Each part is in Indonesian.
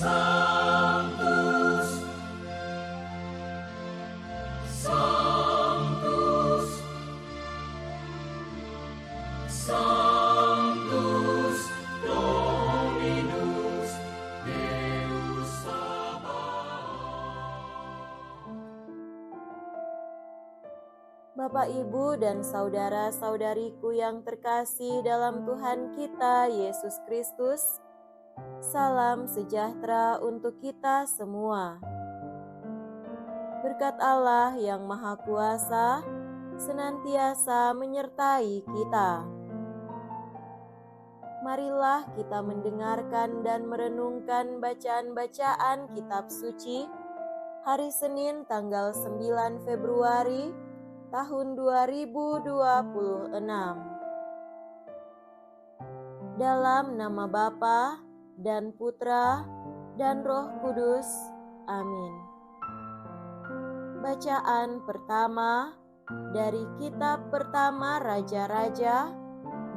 Sanctus, Sanctus, Sanctus Dominus Deus Sabaoth. Bapak, Ibu, dan saudara-saudariku yang terkasih dalam Tuhan kita Yesus Kristus, salam sejahtera untuk kita semua. Berkat Allah yang Maha Kuasa senantiasa menyertai kita. Marilah kita mendengarkan dan merenungkan bacaan-bacaan kitab suci hari Senin tanggal 9 Februari tahun 2026. Dalam nama Bapa dan Putra dan Roh Kudus. Amin. Bacaan pertama dari kitab pertama Raja-Raja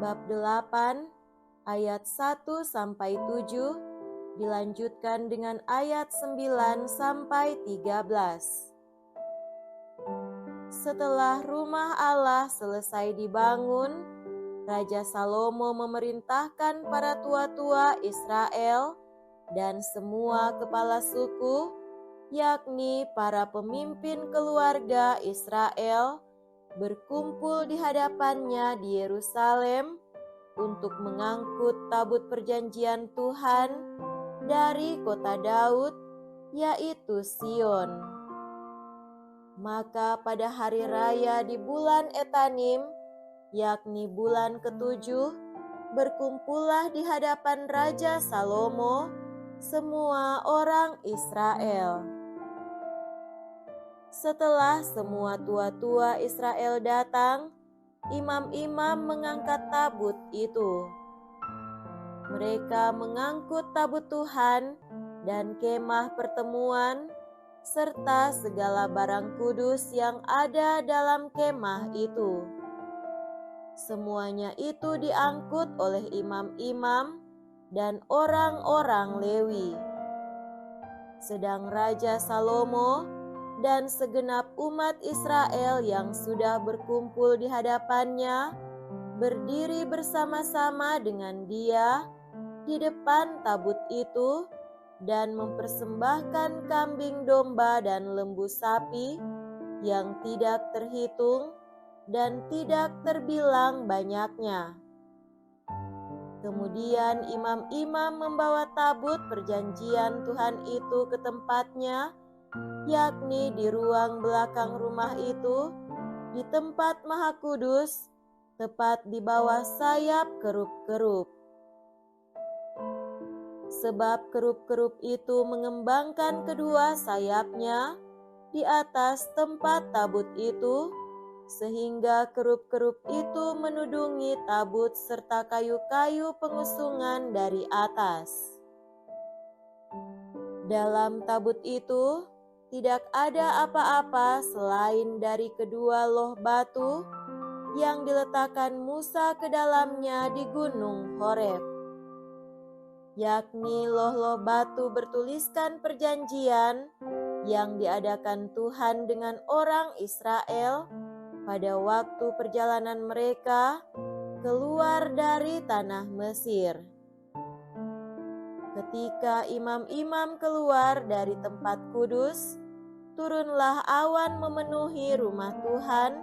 bab 8 ayat 1 sampai 7 dilanjutkan dengan ayat 9 sampai 13. Setelah rumah Allah selesai dibangun, Raja Salomo memerintahkan para tua-tua Israel dan semua kepala suku, yakni para pemimpin keluarga Israel, berkumpul di hadapannya di Yerusalem untuk mengangkut tabut perjanjian Tuhan dari kota Daud, yaitu Sion. Maka pada hari raya di bulan Etanim, yakni bulan ketujuh, berkumpullah di hadapan Raja Salomo semua orang Israel. Setelah semua tua-tua Israel datang, imam-imam mengangkat tabut itu. Mereka mengangkut tabut Tuhan dan kemah pertemuan, serta segala barang kudus yang ada dalam kemah itu. Semuanya itu diangkut oleh imam-imam dan orang-orang Lewi. Sedang Raja Salomo dan segenap umat Israel yang sudah berkumpul di hadapannya berdiri bersama-sama dengan dia di depan tabut itu dan mempersembahkan kambing domba dan lembu sapi yang tidak terhitung dan tidak terbilang banyaknya. Kemudian imam-imam membawa tabut perjanjian Tuhan itu ke tempatnya, yakni di ruang belakang rumah itu, di tempat Maha Kudus, tepat di bawah sayap kerup-kerup. Sebab kerup-kerup itu mengembangkan kedua sayapnya di atas tempat tabut itu, sehingga kerup-kerup itu menudungi tabut serta kayu-kayu pengusungan dari atas. Dalam tabut itu tidak ada apa-apa selain dari kedua loh batu yang diletakkan Musa ke dalamnya di Gunung Horeb, yakni loh-loh batu bertuliskan perjanjian yang diadakan Tuhan dengan orang Israel pada waktu perjalanan mereka keluar dari tanah Mesir. Ketika imam-imam keluar dari tempat kudus, turunlah awan memenuhi rumah Tuhan,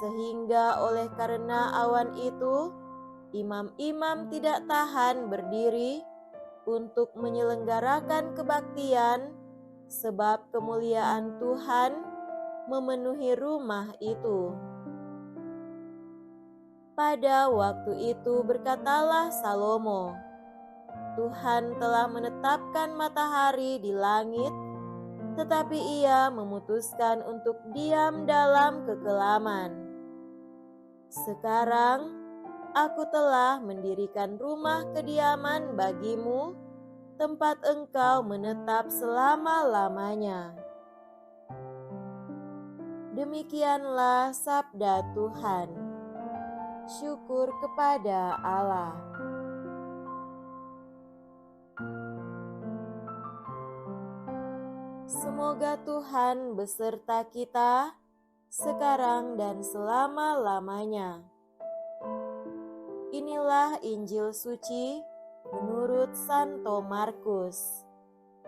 sehingga oleh karena awan itu, imam-imam tidak tahan berdiri untuk menyelenggarakan kebaktian, sebab kemuliaan Tuhan memenuhi rumah itu. Pada waktu itu berkatalah Salomo, Tuhan telah menetapkan matahari di langit, tetapi ia memutuskan untuk diam dalam kekelaman. Sekarang aku telah mendirikan rumah kediaman bagimu, tempat engkau menetap selama-lamanya. Demikianlah sabda Tuhan. Syukur kepada Allah. Semoga Tuhan beserta kita sekarang dan selama-lamanya. Inilah Injil suci menurut Santo Markus.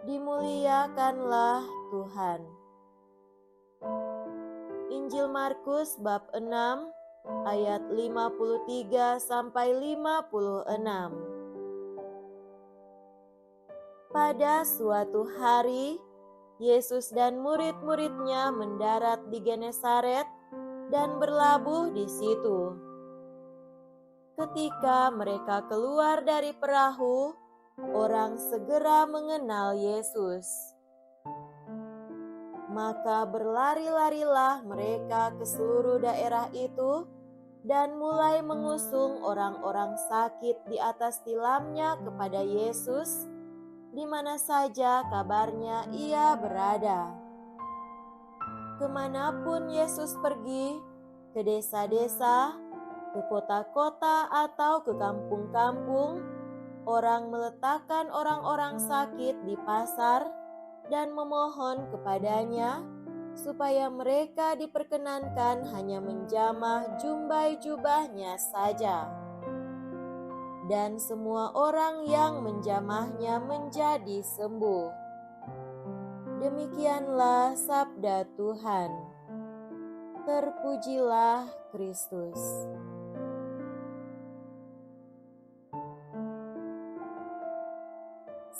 Dimuliakanlah Tuhan. Injil Markus bab 6 ayat 53 sampai 56. Pada suatu hari, Yesus dan murid-muridnya mendarat di Genesaret dan berlabuh di situ. Ketika mereka keluar dari perahu, orang segera mengenal Yesus. Maka berlari-larilah mereka ke seluruh daerah itu dan mulai mengusung orang-orang sakit di atas tilamnya kepada Yesus, di mana saja kabarnya ia berada. Kemanapun Yesus pergi, ke desa-desa, ke kota-kota atau ke kampung-kampung, orang meletakkan orang-orang sakit di pasar dan memohon kepadanya supaya mereka diperkenankan hanya menjamah jumbai jubahnya saja. Dan semua orang yang menjamahnya menjadi sembuh. Demikianlah sabda Tuhan. Terpujilah Kristus.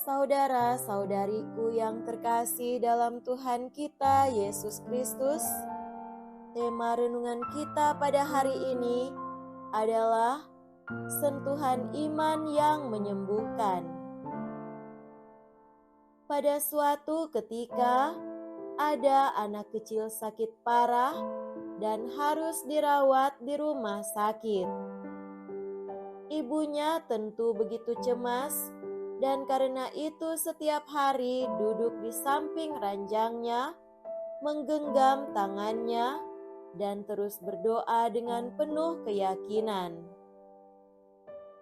Saudara-saudariku yang terkasih dalam Tuhan kita Yesus Kristus, tema renungan kita pada hari ini adalah sentuhan iman yang menyembuhkan. Pada suatu ketika, ada anak kecil sakit parah dan harus dirawat di rumah sakit. Ibunya tentu begitu cemas, dan karena itu setiap hari duduk di samping ranjangnya, menggenggam tangannya, dan terus berdoa dengan penuh keyakinan.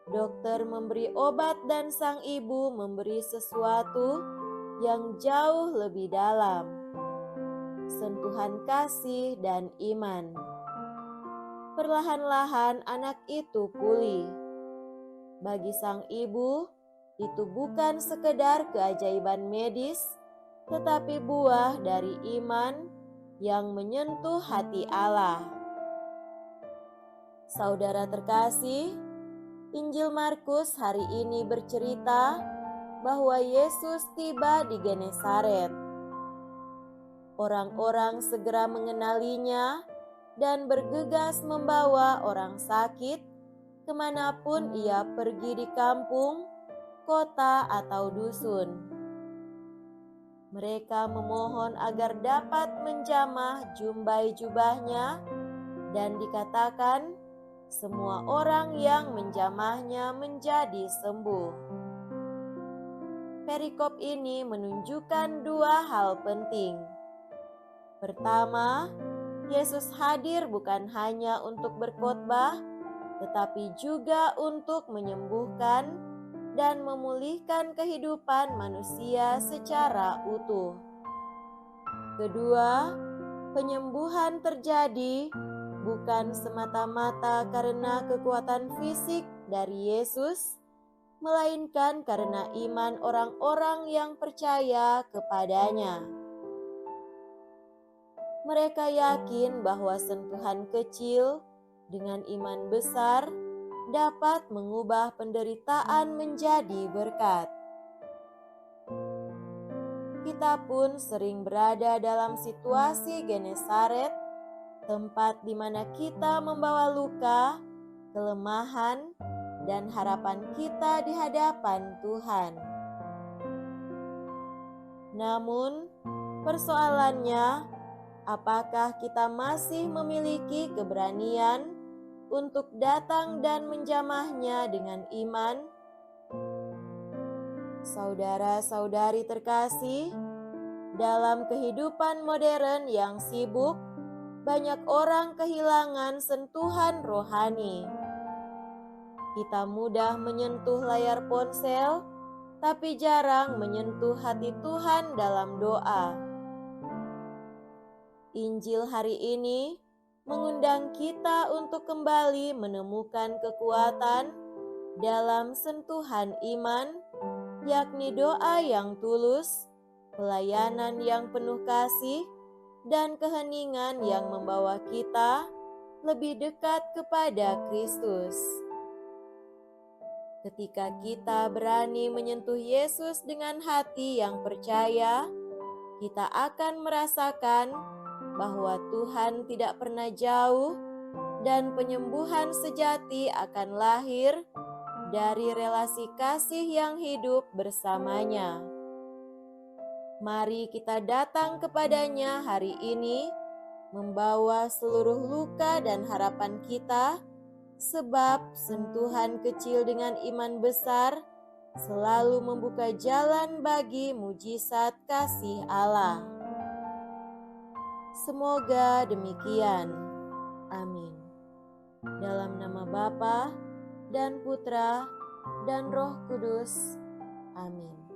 Dokter memberi obat dan sang ibu memberi sesuatu yang jauh lebih dalam, sentuhan kasih dan iman. Perlahan-lahan anak itu pulih. Bagi sang ibu, itu bukan sekedar keajaiban medis, tetapi buah dari iman yang menyentuh hati Allah. Saudara terkasih, Injil Markus hari ini bercerita bahwa Yesus tiba di Genesaret. Orang-orang segera mengenalinya dan bergegas membawa orang sakit kemanapun ia pergi di kampung, kota, atau dusun. Mereka memohon agar dapat menjamah jumbai jubahnya, dan dikatakan semua orang yang menjamahnya menjadi sembuh. Perikop ini menunjukkan dua hal penting. Pertama, Yesus hadir bukan hanya untuk berkhotbah, tetapi juga untuk menyembuhkan dan memulihkan kehidupan manusia secara utuh. Kedua, penyembuhan terjadi bukan semata-mata karena kekuatan fisik dari Yesus, melainkan karena iman orang-orang yang percaya kepadanya. Mereka yakin bahwa sentuhan kecil dengan iman besar dapat mengubah penderitaan menjadi berkat. Kita pun sering berada dalam situasi Genesaret, tempat di mana kita membawa luka, kelemahan, dan harapan kita di hadapan Tuhan. Namun, persoalannya, apakah kita masih memiliki keberanian untuk datang dan menjamahnya dengan iman? Saudara-saudari terkasih, dalam kehidupan modern yang sibuk, banyak orang kehilangan sentuhan rohani. Kita mudah menyentuh layar ponsel, tapi jarang menyentuh hati Tuhan dalam doa. Injil hari ini mengundang kita untuk kembali menemukan kekuatan dalam sentuhan iman, yakni doa yang tulus, pelayanan yang penuh kasih, dan keheningan yang membawa kita lebih dekat kepada Kristus. Ketika kita berani menyentuh Yesus dengan hati yang percaya, kita akan merasakan bahwa Tuhan tidak pernah jauh dan penyembuhan sejati akan lahir dari relasi kasih yang hidup bersamanya. Mari kita datang kepadanya hari ini, membawa seluruh luka dan harapan kita, sebab sentuhan kecil dengan iman besar selalu membuka jalan bagi mujizat kasih Allah. Semoga demikian. Amin. Dalam nama Bapa dan Putra dan Roh Kudus. Amin.